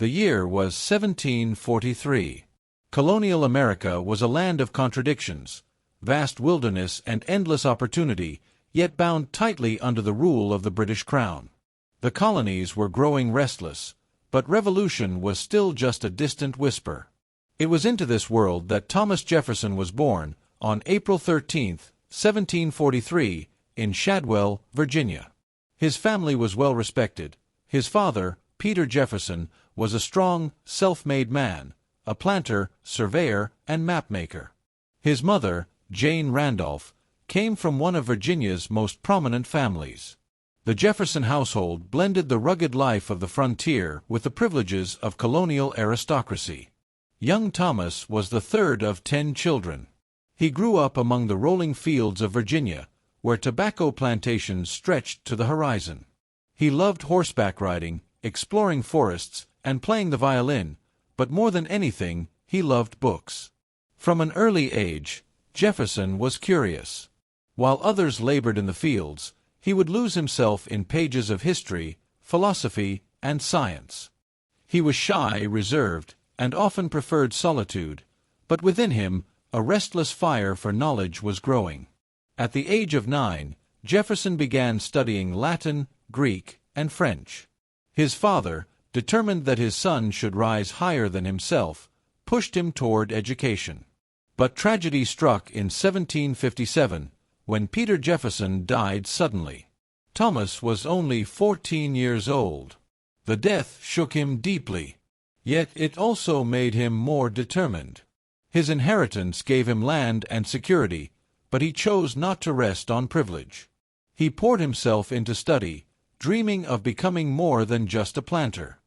The year was 1743. Colonial America was a land of contradictions, vast wilderness and endless opportunity, yet bound tightly under the rule of the British Crown. The colonies were growing restless, but revolution was still just a distant whisper. It was into this world that Thomas Jefferson was born, on April 13, 1743, in Shadwell, Virginia. His family was well respected. His father, Peter Jefferson, was a strong, self-made man, a planter, surveyor, and mapmaker. His mother, Jane Randolph, came from one of Virginia's most prominent families. The Jefferson household blended the rugged life of the frontier with the privileges of colonial aristocracy. Young Thomas was the third of 10 children. He grew up among the rolling fields of Virginia, where tobacco plantations stretched to the horizon. He loved horseback riding, exploring forests, and playing the violin, but more than anything, he loved books. From an early age, Jefferson was curious. While others labored in the fields, he would lose himself in pages of history, philosophy, and science. He was shy, reserved, and often preferred solitude, but within him, a restless fire for knowledge was growing. At the age of 9, Jefferson began studying Latin, Greek, and French. His father, determined that his son should rise higher than himself, pushed him toward education. But tragedy struck in 1757, when Peter Jefferson died suddenly. Thomas was only 14 years old. The death shook him deeply, yet it also made him more determined. His inheritance gave him land and security, but he chose not to rest on privilege. He poured himself into study, dreaming of becoming more than just a planter.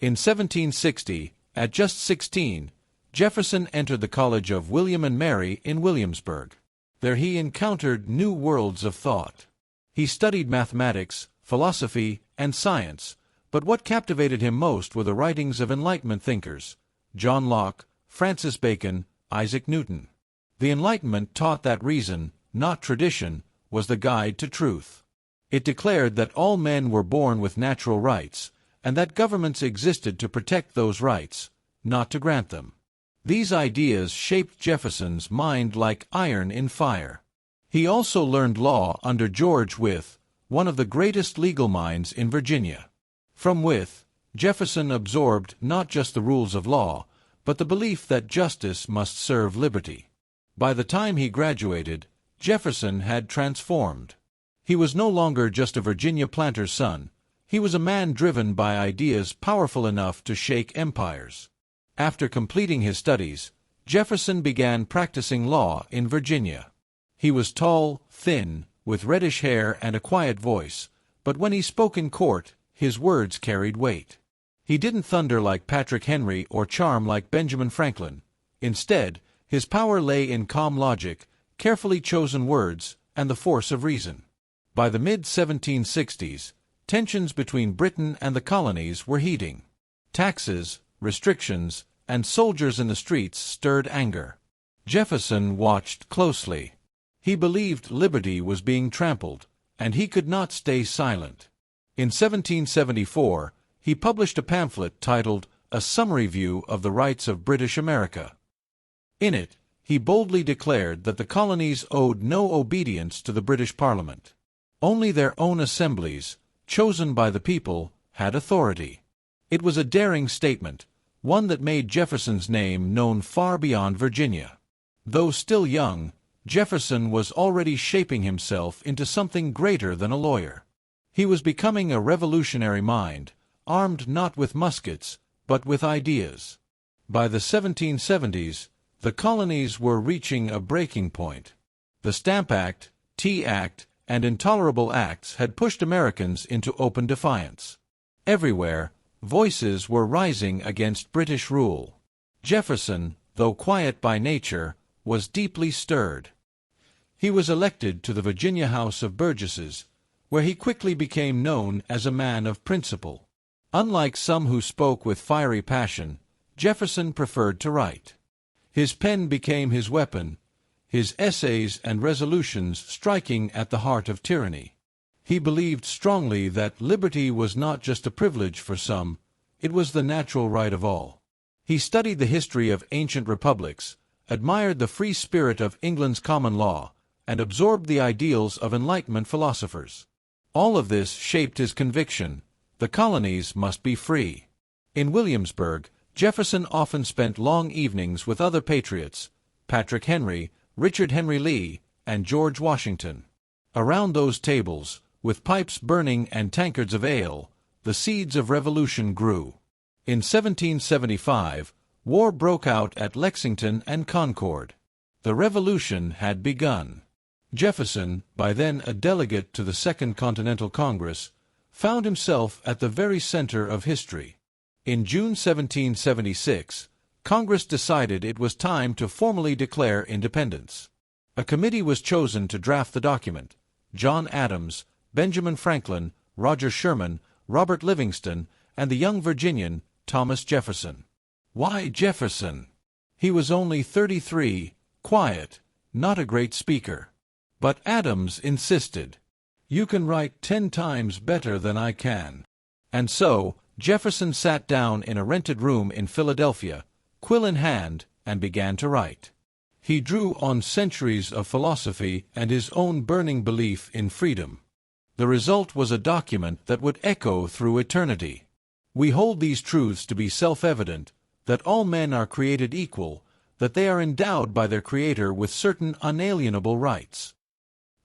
In 1760, at just 16, Jefferson entered the College of William and Mary in Williamsburg. There he encountered new worlds of thought. He studied mathematics, philosophy, and science, but what captivated him most were the writings of Enlightenment thinkers, John Locke, Francis Bacon, Isaac Newton. The Enlightenment taught that reason, not tradition, was the guide to truth. It declared that all men were born with natural rights, and that governments existed to protect those rights, not to grant them. These ideas shaped Jefferson's mind like iron in fire. He also learned law under George Wythe, one of the greatest legal minds in Virginia. From Wythe, Jefferson absorbed not just the rules of law, but the belief that justice must serve liberty. By the time he graduated, Jefferson had transformed. He was no longer just a Virginia planter's son. He was a man driven by ideas powerful enough to shake empires. After completing his studies, Jefferson began practicing law in Virginia. He was tall, thin, with reddish hair and a quiet voice, but when he spoke in court, his words carried weight. He didn't thunder like Patrick Henry or charm like Benjamin Franklin. Instead, his power lay in calm logic, carefully chosen words, and the force of reason. By the mid-1760s, tensions between Britain and the colonies were heating. Taxes, restrictions, and soldiers in the streets stirred anger. Jefferson watched closely. He believed liberty was being trampled, and he could not stay silent. In 1774, he published a pamphlet titled A Summary View of the Rights of British America. In it, he boldly declared that the colonies owed no obedience to the British Parliament. Only their own assemblies, chosen by the people, had authority. It was a daring statement, one that made Jefferson's name known far beyond Virginia. Though still young, Jefferson was already shaping himself into something greater than a lawyer. He was becoming a revolutionary mind, armed not with muskets, but with ideas. By the 1770s, the colonies were reaching a breaking point. The Stamp Act, Tea Act, and intolerable acts had pushed Americans into open defiance. Everywhere, voices were rising against British rule. Jefferson, though quiet by nature, was deeply stirred. He was elected to the Virginia House of Burgesses, where he quickly became known as a man of principle. Unlike some who spoke with fiery passion, Jefferson preferred to write. His pen became his weapon, his essays and resolutions striking at the heart of tyranny. He believed strongly that liberty was not just a privilege for some, It was the natural right of all. He studied the history of ancient republics, admired the free spirit of England's common law, and absorbed the ideals of Enlightenment philosophers. All of this shaped his conviction: the colonies must be free. In Williamsburg, Jefferson often spent long evenings with other patriots: Patrick Henry, Richard Henry Lee, and George Washington. Around those tables, with pipes burning and tankards of ale, the seeds of revolution grew. In 1775, war broke out at Lexington and Concord. The Revolution had begun. Jefferson, by then a delegate to the Second Continental Congress, found himself at the very center of history. In June 1776, Congress decided it was time to formally declare independence. A committee was chosen to draft the document: John Adams, Benjamin Franklin, Roger Sherman, Robert Livingston, and the young Virginian, Thomas Jefferson. Why Jefferson? He was only 33, quiet, not a great speaker. But Adams insisted. "You can write 10 times better than I can." And so, Jefferson sat down in a rented room in Philadelphia, quill in hand, and began to write. He drew on centuries of philosophy and his own burning belief in freedom. The result was a document that would echo through eternity. We hold these truths to be self-evident: that all men are created equal, that they are endowed by their Creator with certain unalienable rights.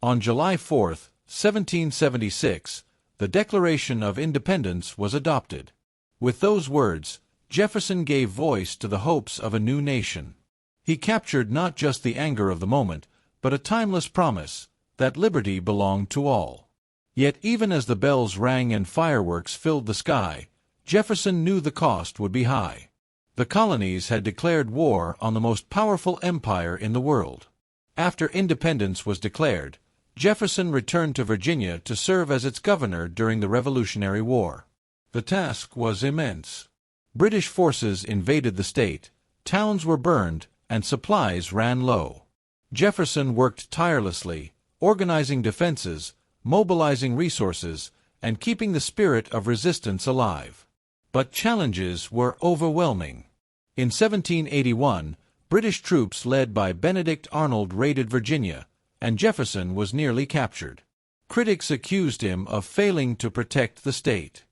On July 4, 1776, the Declaration of Independence was adopted. With those words, Jefferson gave voice to the hopes of a new nation. He captured not just the anger of the moment, but a timeless promise that liberty belonged to all. Yet even as the bells rang and fireworks filled the sky, Jefferson knew the cost would be high. The colonies had declared war on the most powerful empire in the world. After independence was declared, Jefferson returned to Virginia to serve as its governor during the Revolutionary War. The task was immense. British forces invaded the state, towns were burned, and supplies ran low. Jefferson worked tirelessly, organizing defenses, mobilizing resources, and keeping the spirit of resistance alive. But challenges were overwhelming. In 1781, British troops led by Benedict Arnold raided Virginia, and Jefferson was nearly captured. Critics accused him of failing to protect the state.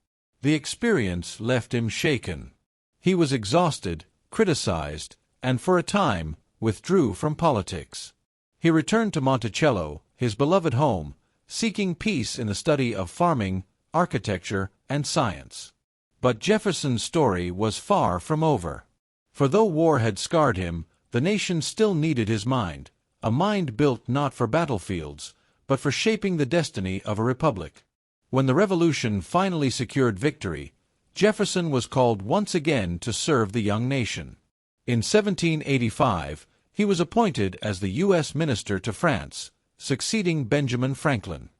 The experience left him shaken. He was exhausted, criticized, and for a time withdrew from politics. He returned to Monticello, his beloved home, seeking peace in the study of farming, architecture, and science. But Jefferson's story was far from over. For though war had scarred him, the nation still needed his mind, a mind built not for battlefields, but for shaping the destiny of a republic. When the Revolution finally secured victory, Jefferson was called once again to serve the young nation. In 1785, he was appointed as the U.S. Minister to France, succeeding Benjamin Franklin.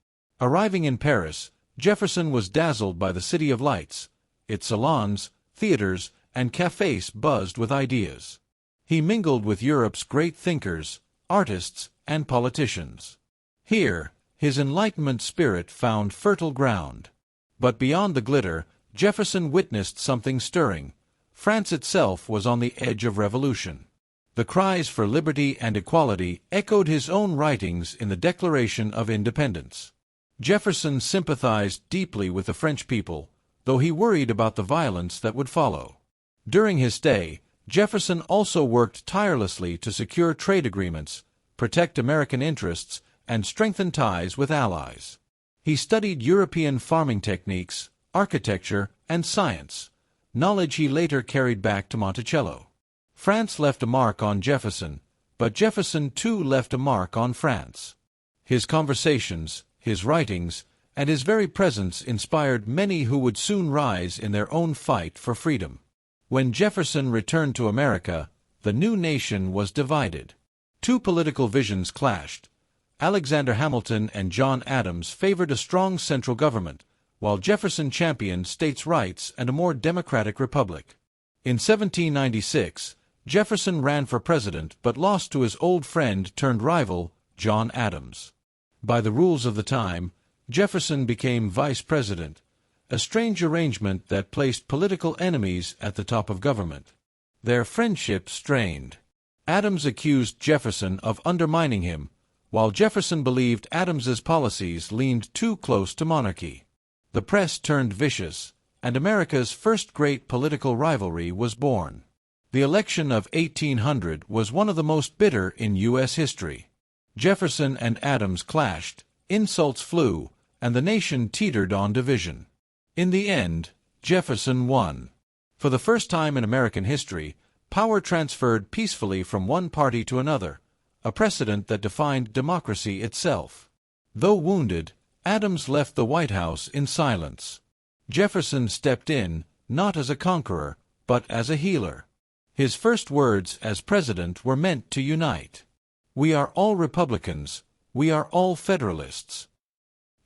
Arriving in Paris, Jefferson was dazzled by the City of Lights. Its salons, theaters, and cafés buzzed with ideas. He mingled with Europe's great thinkers, artists, and politicians. Here, his Enlightenment spirit found fertile ground. But beyond the glitter, Jefferson witnessed something stirring. France itself was on the edge of revolution. The cries for liberty and equality echoed his own writings in the Declaration of Independence. Jefferson sympathized deeply with the French people, though he worried about the violence that would follow. During his stay, Jefferson also worked tirelessly to secure trade agreements, protect American interests, and strengthen ties with allies. He studied European farming techniques, architecture, and science, knowledge he later carried back to Monticello. France left a mark on Jefferson, but Jefferson too left a mark on France. His conversations, his writings, and his very presence inspired many who would soon rise in their own fight for freedom. When Jefferson returned to America, the new nation was divided. Two political visions clashed. Alexander Hamilton and John Adams favored a strong central government, while Jefferson championed states' rights and a more democratic republic. In 1796, Jefferson ran for president but lost to his old friend turned rival, John Adams. By the rules of the time, Jefferson became vice president, a strange arrangement that placed political enemies at the top of government. Their friendship strained. Adams accused Jefferson of undermining him, while Jefferson believed Adams's policies leaned too close to monarchy. The press turned vicious, and America's first great political rivalry was born. The election of 1800 was one of the most bitter in U.S. history. Jefferson and Adams clashed, insults flew, and the nation teetered on division. In the end, Jefferson won. For the first time in American history, power transferred peacefully from one party to another, a precedent that defined democracy itself. Though wounded, Adams left the White House in silence. Jefferson stepped in, not as a conqueror, but as a healer. His first words as president were meant to unite. "We are all Republicans, we are all Federalists."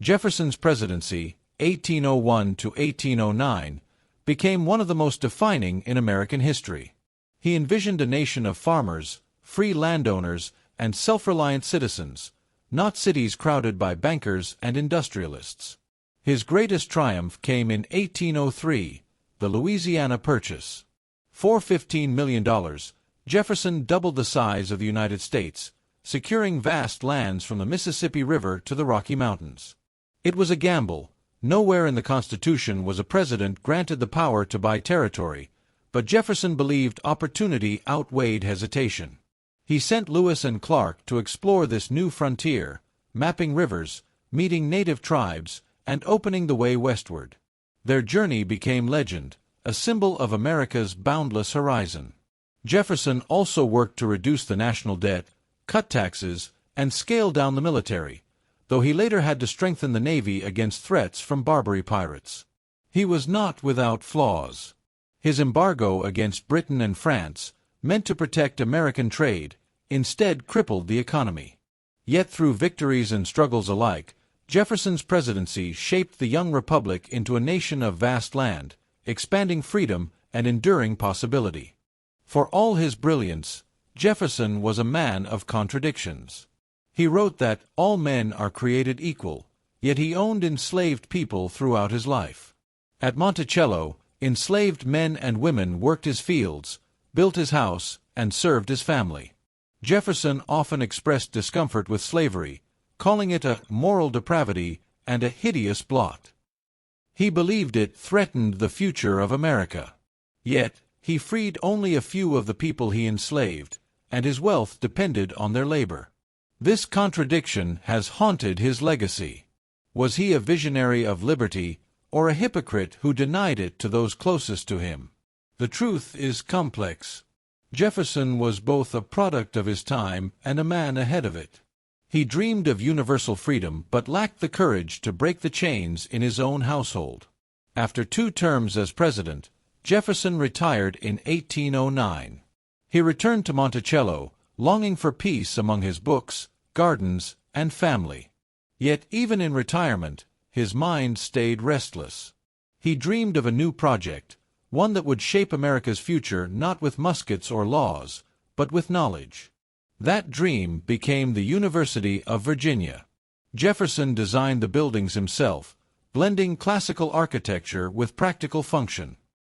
Jefferson's presidency, 1801 to 1809, became one of the most defining in American history. He envisioned a nation of farmers, free landowners, and self-reliant citizens, not cities crowded by bankers and industrialists. His greatest triumph came in 1803, the Louisiana Purchase. For $15 million, Jefferson doubled the size of the United States, securing vast lands from the Mississippi River to the Rocky Mountains. It was a gamble. Nowhere in the Constitution was a president granted the power to buy territory, but Jefferson believed opportunity outweighed hesitation. He sent Lewis and Clark to explore this new frontier, mapping rivers, meeting native tribes, and opening the way westward. Their journey became legend, a symbol of America's boundless horizon. Jefferson also worked to reduce the national debt, cut taxes, and scale down the military, though he later had to strengthen the Navy against threats from Barbary pirates. He was not without flaws. His embargo against Britain and France, meant to protect American trade, instead crippled the economy. Yet through victories and struggles alike, Jefferson's presidency shaped the young republic into a nation of vast land, expanding freedom and enduring possibility. For all his brilliance, Jefferson was a man of contradictions. He wrote that all men are created equal, yet he owned enslaved people throughout his life. At Monticello, enslaved men and women worked his fields, built his house, and served his family. Jefferson often expressed discomfort with slavery, calling it a moral depravity and a hideous blot. He believed it threatened the future of America. Yet, he freed only a few of the people he enslaved, and his wealth depended on their labor. This contradiction has haunted his legacy. Was he a visionary of liberty, or a hypocrite who denied it to those closest to him? The truth is complex. Jefferson was both a product of his time and a man ahead of it. He dreamed of universal freedom but lacked the courage to break the chains in his own household. After 2 terms as president, Jefferson retired in 1809. He returned to Monticello, longing for peace among his books, gardens, and family. Yet even in retirement, his mind stayed restless. He dreamed of a new project, one that would shape America's future not with muskets or laws, but with knowledge. That dream became the University of Virginia. Jefferson designed the buildings himself, blending classical architecture with practical function.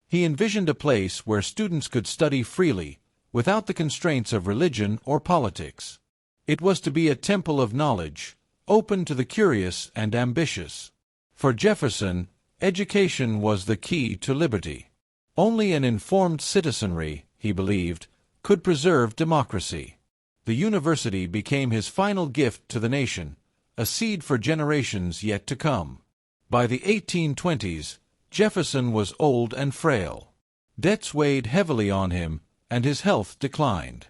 He envisioned a place where students could study freely, without the constraints of religion or politics. It was to be a temple of knowledge, open to the curious and ambitious. For Jefferson, education was the key to liberty. Only an informed citizenry, he believed, could preserve democracy. The university became his final gift to the nation, a seed for generations yet to come. By the 1820s, Jefferson was old and frail. Debts weighed heavily on him, and his health declined.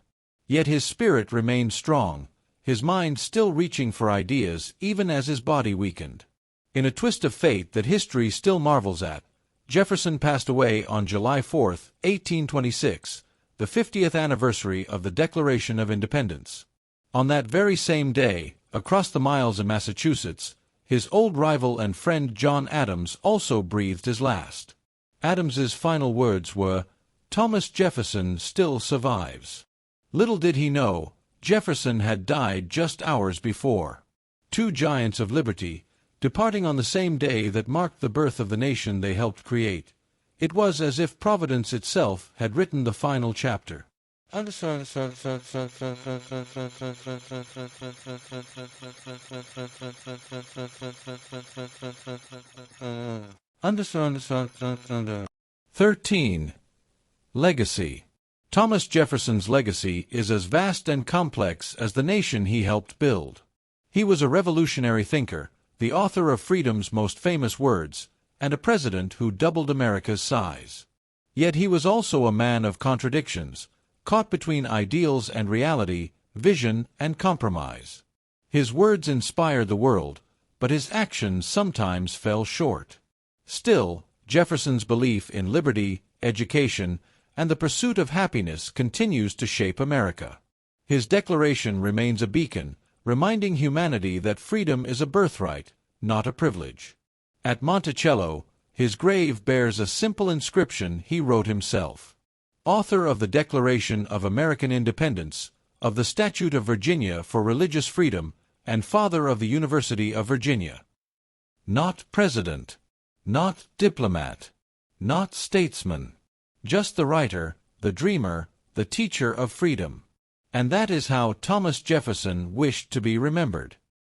Yet his spirit remained strong, his mind still reaching for ideas even as his body weakened. In a twist of fate that history still marvels at, Jefferson passed away on July 4, 1826, the 50th anniversary of the Declaration of Independence. On that very same day, across the miles in Massachusetts, his old rival and friend John Adams also breathed his last. Adams's final words were, "Thomas Jefferson still survives." Little did he know, Jefferson had died just hours before. 2 giants of liberty, Departing on the same day that marked the birth of the nation they helped create, it was as if Providence itself had written the final chapter. Understand. 13. Legacy. Thomas Jefferson's legacy is as vast and complex as the nation he helped build. He was a revolutionary thinker, the author of freedom's most famous words, and a president who doubled America's size. Yet he was also a man of contradictions, caught between ideals and reality, vision and compromise. His words inspired the world, but his actions sometimes fell short. Still, Jefferson's belief in liberty, education, and the pursuit of happiness continues to shape America. His declaration remains a beacon, reminding humanity that freedom is a birthright, not a privilege. At Monticello, his grave bears a simple inscription he wrote himself. Author of the Declaration of American Independence, of the Statute of Virginia for Religious Freedom, and father of the University of Virginia. Not president, not diplomat, not statesman, just the writer, the dreamer, the teacher of freedom. And that is how Thomas Jefferson wished to be remembered.